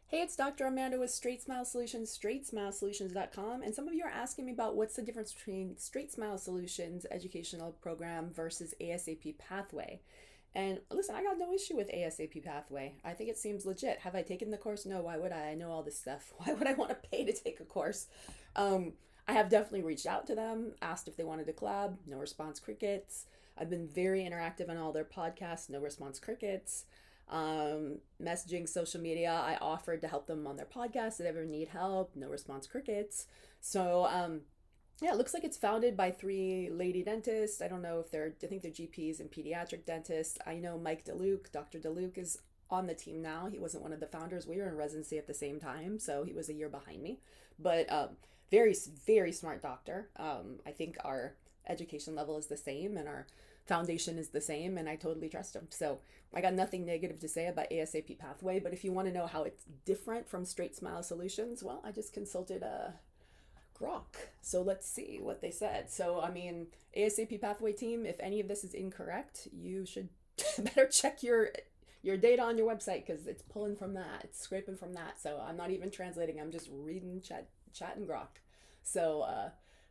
Hey, it's Dr. Amanda with Straightsmile Solutions, straightsmilesolutions.com. And some of you are asking me about what's the difference between Straightsmile Solutions educational program versus ASAP Pathway. And listen, I got no issue with ASAP Pathway. I think it seems legit. Have I taken the course? No, why would I? I know all this stuff. Why would I want to pay to take a course? I have definitely reached out to them, asked if they wanted to collab. No response, crickets. I've been very interactive on all their podcasts. No response, crickets. Messaging, social media, I offered to help them on their podcast if they ever need help. No response, crickets. So yeah, it looks like it's founded by three lady dentists. I don't know if I think they're GPs and pediatric dentists. I know Mike DeLuke, Dr. DeLuke is on the team now. He wasn't one of the founders. We were in residency at the same time, so he was a year behind me. But very, very smart doctor. I think our education level is the same and our foundation is the same, and I totally trust him. So I got nothing negative to say about ASAP Pathway, but if you want to know how it's different from Straightsmile Solutions, well, I just consulted Grok. So let's see what they said. So, I mean, ASAP Pathway team, if any of this is incorrect, you should better check your data on your website because it's pulling from that. It's scraping from that. So I'm not even translating. I'm just reading chat and Grok. So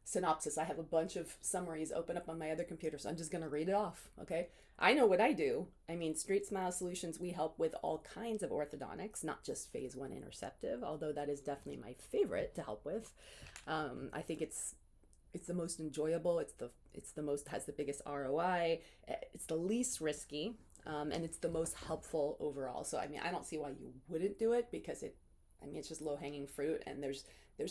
synopsis. I have a bunch of summaries open up on my other computer, so I'm just going to read it off, okay? I know what I do. I mean, Straightsmile Solutions, we help with all kinds of orthodontics, not just phase one interceptive, although that is definitely my favorite to help with. I think it's the most enjoyable. It's the most has the biggest ROI. It's the least risky, and it's the most helpful overall. So I mean, I don't see why you wouldn't do it because it's just low hanging fruit, and there's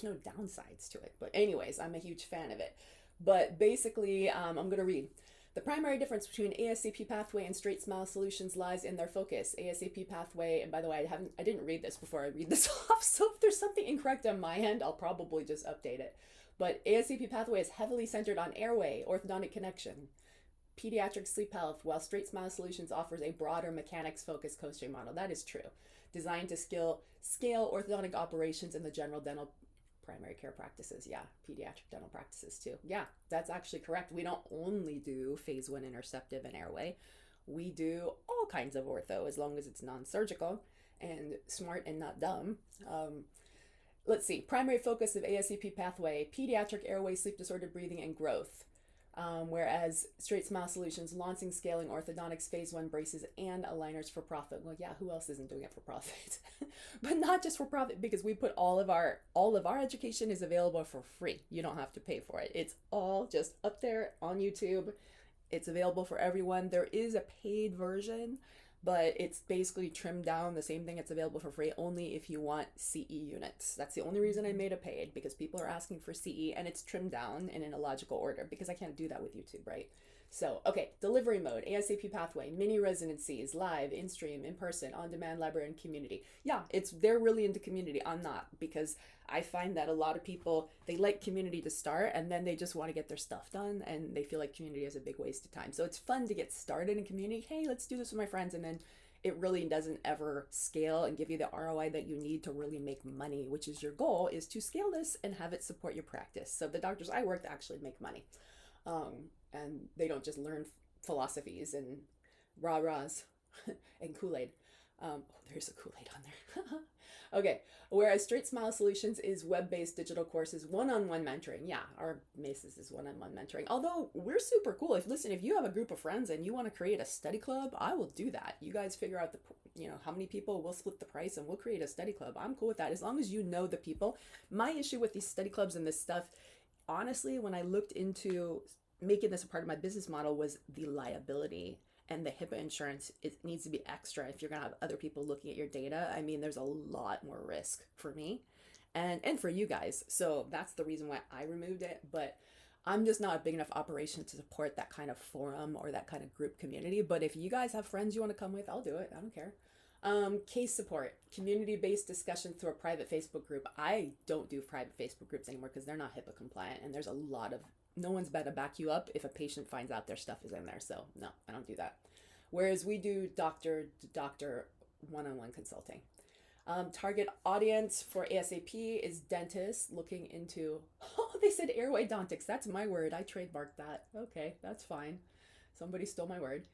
no downsides to it. But anyways, I'm a huge fan of it. But basically, I'm going to read. The primary difference between ASAP Pathway and Straightsmile Solutions lies in their focus. ASAP Pathway, and by the way, I didn't read this before I read this off, so if there's something incorrect on my end, I'll probably just update it. But ASAP Pathway is heavily centered on Airway, orthodontic connection, pediatric sleep health, while Straightsmile Solutions offers a broader mechanics-focused coaching model. That is true. Designed to scale orthodontic operations in the general dental primary care practices. Yeah, pediatric dental practices too. Yeah, that's actually correct. We don't only do phase one interceptive and airway. We do all kinds of ortho as long as it's non-surgical and smart and not dumb. Let's see. Primary focus of ASCP Pathway, pediatric airway, sleep disorder, breathing, and growth. Whereas Straightsmile Solutions, launching, scaling orthodontics, phase one braces, and aligners for profit. Well, yeah, who else isn't doing it for profit? But not just for profit, because we put all of our education is available for free. You don't have to pay for it. It's all just up there on YouTube. It's available for everyone. There is a paid version, but it's basically trimmed down the same thing. It's available for free only if you want CE units. That's the only reason I made it paid, because people are asking for CE, and it's trimmed down and in a logical order because I can't do that with YouTube, right? So, okay, delivery mode, ASAP Pathway, mini residencies, live, in stream, in person, on demand, library, and community. Yeah, they're really into community. I'm not, because I find that a lot of people, they like community to start and then they just want to get their stuff done and they feel like community is a big waste of time. So it's fun to get started in community. Hey, let's do this with my friends. And then it really doesn't ever scale and give you the ROI that you need to really make money, which is your goal, is to scale this and have it support your practice. So the doctors I work actually make money. And they don't just learn philosophies and rah-rahs and Kool-Aid. Oh, there's a Kool-Aid on there. Okay, whereas Straightsmile Solutions is web-based digital courses, one-on-one mentoring. Yeah, our Maces is one-on-one mentoring. Although we're super cool. If you have a group of friends and you want to create a study club, I will do that. You guys figure out how many people, we'll split the price and we'll create a study club. I'm cool with that as long as you know the people. My issue with these study clubs and this stuff, honestly, when I looked into making this a part of my business model, was the liability and the HIPAA insurance. It needs to be extra if you're going to have other people looking at your data. I mean, there's a lot more risk for me and for you guys. So that's the reason why I removed it. But I'm just not a big enough operation to support that kind of forum or that kind of group community. But if you guys have friends you want to come with, I'll do it. I don't care. Case support, community-based discussion through a private Facebook group. I don't do private Facebook groups anymore because they're not HIPAA compliant, and there's a lot of, no one's better back you up if a patient finds out their stuff is in there. So no, I don't do that. Whereas we do doctor to doctor one-on-one consulting. Target audience for ASAP is dentists looking into, oh, they said airway dontics. That's my word. I trademarked that. Okay, that's fine. Somebody stole my word.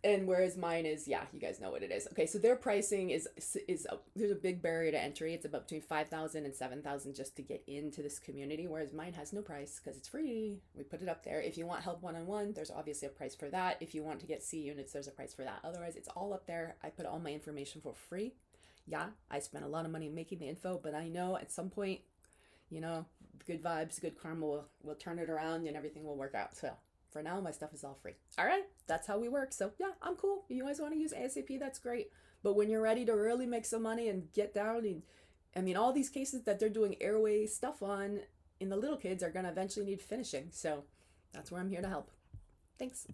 And whereas mine is, yeah, you guys know what it is. Okay, so their pricing is there's a big barrier to entry. It's about between 5,000 and 7,000 just to get into this community, whereas mine has no price because it's free. We put it up there. If you want help one-on-one, there's obviously a price for that. If you want to get C units, there's a price for that. Otherwise, it's all up there. I put all my information for free. Yeah, I spent a lot of money making the info, but I know at some point, you know, good vibes, good karma will turn it around and everything will work out. So for now, my stuff is all free. All right, that's how we work. So yeah, I'm cool. You guys want to use ASAP, that's great. But when you're ready to really make some money and get down, and I mean, all these cases that they're doing Airway stuff on in the little kids are going to eventually need finishing. So that's where I'm here to help. Thanks.